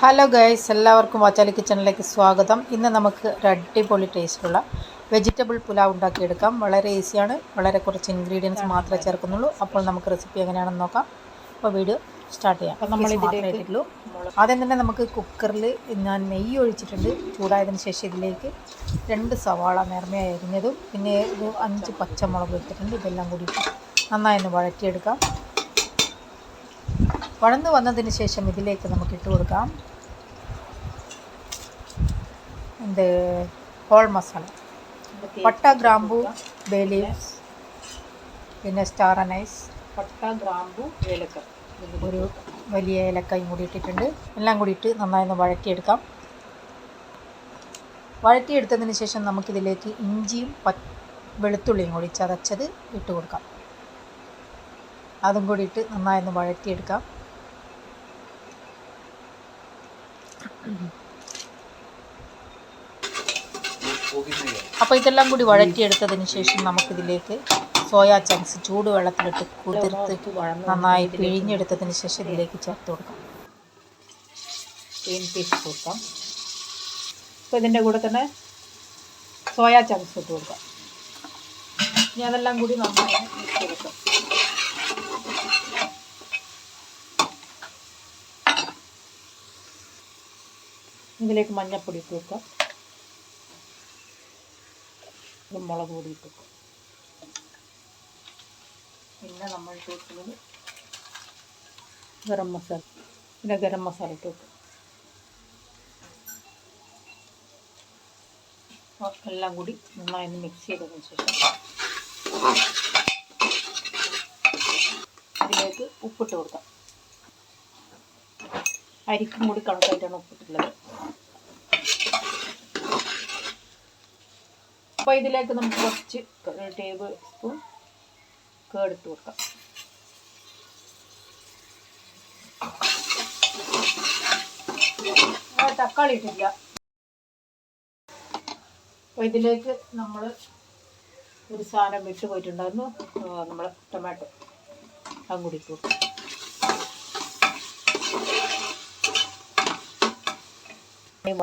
Hello guys, എല്ലാവർക്കും വാച്ചാലി കിച്ചണിലേക്ക് സ്വാഗതം. ഇന്ന് നമുക്ക് ഒരു അടിപൊളി ടേസ്റ്റുള്ള വെജിറ്റബിൾ പുലാവ് ഉണ്ടാക്കിയെടുക്കാം. വളരെ ഈസിയാണ്, വളരെ കുറച്ച് ഇൻഗ്രീഡിയൻസ് മാത്രമേ ചേർക്കുന്നുള്ളൂ. അപ്പോൾ നമുക്ക് റെസിപ്പി എങ്ങനെയാണെന്ന് നോക്കാം. അപ്പോൾ വീഡിയോ സ്റ്റാർട്ട് ചെയ്യാം. അപ്പോൾ നമ്മൾ ഇതിലേക്കുള്ളൂ. ആദ്യം തന്നെ നമുക്ക് കുക്കറിൽ ഞാൻ നെയ്യ് ഒഴിച്ചിട്ടുണ്ട്. ചൂടായതിനു ശേഷം ഇതിലേക്ക് 2 സവാള നേർമയായി അരിഞ്ഞതും പിന്നെ ഒരു 5 പച്ചമുളക് ഇട്ടിട്ടുണ്ട്. ഇതെല്ലാം കൂടി നന്നായി ഒന്ന് വഴറ്റിയെടുക്കാം. വഴന്നു വന്നതിന് ശേഷം ഇതിലേക്ക് നമുക്ക് ഇട്ട് കൊടുക്കാം ഹോൾ മസാല, പട്ട, ഗ്രാമ്പു, ബേ ലീവ്സ്, പിന്നെ സ്റ്റാർ അനൈസ്, പട്ട, ഗ്രാമ്പു, ഏലക്ക, ഒരു വലിയ ഏലക്കായും കൂടി ഇട്ടിട്ടുണ്ട്. എല്ലാം കൂടി ഇട്ട് നന്നായി ഒന്ന് വഴറ്റിയെടുക്കാം. വഴറ്റിയെടുത്തതിന് ശേഷം നമുക്കിതിലേക്ക് ഇഞ്ചിയും വെളുത്തുള്ളിയും കൂടി ചതച്ചത് ഇട്ട് കൊടുക്കാം. അതും കൂടി ഇട്ട് നന്നായി ഒന്ന് വഴറ്റിയെടുക്കാം. അപ്പോൾ ഇതെല്ലാം കൂടി വഴറ്റിയെടുത്തതിന് ശേഷം നമുക്കിതിലേക്ക് സോയാ ചങ്ക്സ് ചൂടുവെള്ളത്തിലിട്ട് കുതിർത്ത് നന്നായി പിഴിഞ്ഞെടുത്തതിന് ശേഷം ഇതിലേക്ക് ചേർത്ത് കൊടുക്കാം. ഗ്രീൻ പീസ് കൊടുക്കാം. അപ്പോൾ ഇതിൻ്റെ കൂടെ തന്നെ സോയാ ചങ്ക്സ് ഇട്ട് കൊടുക്കാം. ഇനി അതെല്ലാം കൂടി നന്നായി മിക്സ് ചെയ്തെടുക്കാം. ഇതിലേക്ക് മഞ്ഞൾപ്പൊടി ഇട്ട് വെക്കാം. മുളക് പൊടി ഇട്ട് വെക്കാം. പിന്നെ നമ്മൾ ഇട്ട് വെക്കുന്നത് ഗരം മസാല. പിന്നെ ഗരം മസാല ഇട്ട് വെക്കാം. എല്ലാം കൂടി നന്നായി മിക്സ് ചെയ്തതിന് ശേഷം ഇതിലേക്ക് ഉപ്പിട്ട് കൊടുക്കാം. അരിക്കും കൂടി കണക്കായിട്ടാണ് ഉപ്പിട്ടുള്ളത്. അപ്പോൾ ഇതിലേക്ക് നമുക്ക് കുറച്ച് ടേബിൾ സ്പൂൺ കേടിട്ട് കൊടുക്കാം. തക്കാളി ഇട്ടില്ല. അപ്പോൾ ഇതിലേക്ക് നമ്മൾ ഒരു സാധനം വിട്ടു പോയിട്ടുണ്ടായിരുന്നു, നമ്മൾ ടൊമാറ്റോ, അതും കൂടി ഇട്ട് കൊടുക്കാം.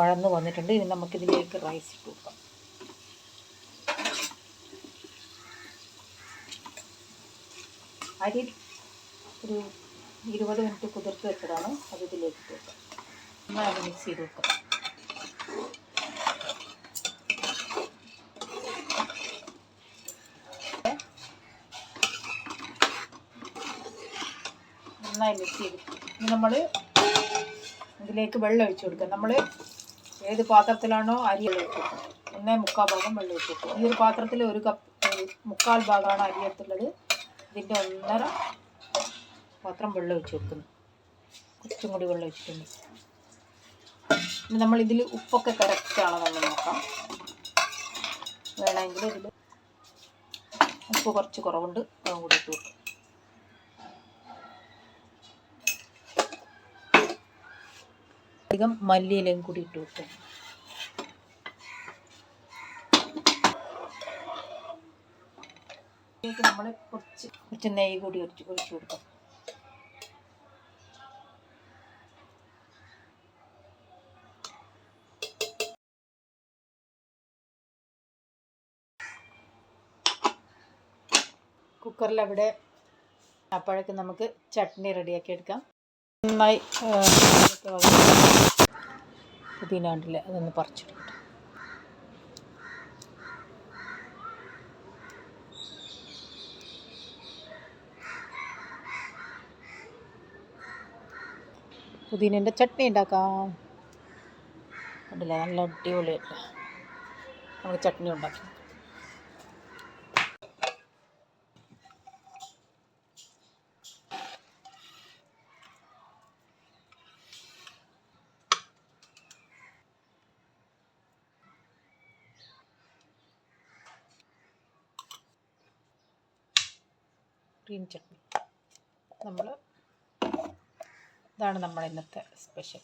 വഴന്ന് വന്നിട്ടുണ്ട്. ഇനി നമുക്കിതിലേക്ക് റൈസ് ഇട്ട് കൊടുക്കാം. അരി ഒരു 20 മിനിറ്റ് കുതിർത്ത് വെച്ചതാണ്. അത് ഇതിലേക്ക് ഇട്ട് വെക്കാം. നന്നായി മിക്സ് ചെയ്ത് വെക്കാം. നന്നായി മിക്സ് ചെയ്ത് ഇനി നമ്മൾ ഇതിലേക്ക് വെള്ളം ഒഴിച്ച് കൊടുക്കുക. നമ്മൾ ഏത് പാത്രത്തിലാണോ അരി ഒഴിച്ച് കൊടുക്കുക, 1/4 ഭാഗം വെള്ളം ഒഴിച്ച് കൊടുക്കുക. ഈ ഒരു പാത്രത്തിൽ 1/4 ഭാഗമാണ് അരി എടുത്തുള്ളത്. ഇതിൻ്റെ 1.5 പാത്രം വെള്ളം ഒഴിച്ച് കൊടുക്കുന്നു. കുറച്ചും കൂടി വെള്ളം ഒഴിച്ചിട്ടുണ്ട്. ഇനി നമ്മളിതിൽ ഉപ്പൊക്കെ കറക്റ്റാണോ നമ്മൾ നോക്കാം. വേണമെങ്കിൽ ഇതിൽ ഉപ്പ് കുറച്ച് കുറവുണ്ട്, അതും കൂടി ഇട്ട് കൊടുക്കും. അധികം മല്ലിയിലയും കൂടി ഇട്ട് വെക്കും. ഇതിലേക്ക് നമ്മൾ കുറച്ച് നെയ്യ് കൂടി ഒഴിച്ച് കൊടുക്കാം. കുക്കറിലവിടെ അപ്പോഴേക്ക് നമുക്ക് ചട്നി റെഡിയാക്കി എടുക്കാം. നന്നായി പുതിന ഉണ്ടല്ലേ, അതൊന്ന് പറിച്ചെടുക്കട്ടെ. പുതിനേൻ്റെ ചട്നി ഉണ്ടാക്കാം. കണ്ടില്ലേ, നല്ല അടിപൊളിയായിട്ട് നമുക്ക് ചട്നി ഉണ്ടാക്കാം. ഗ്രീൻ ചട്നി ഇതാണ് നമ്മുടെ ഇന്നത്തെ സ്പെഷ്യൽ.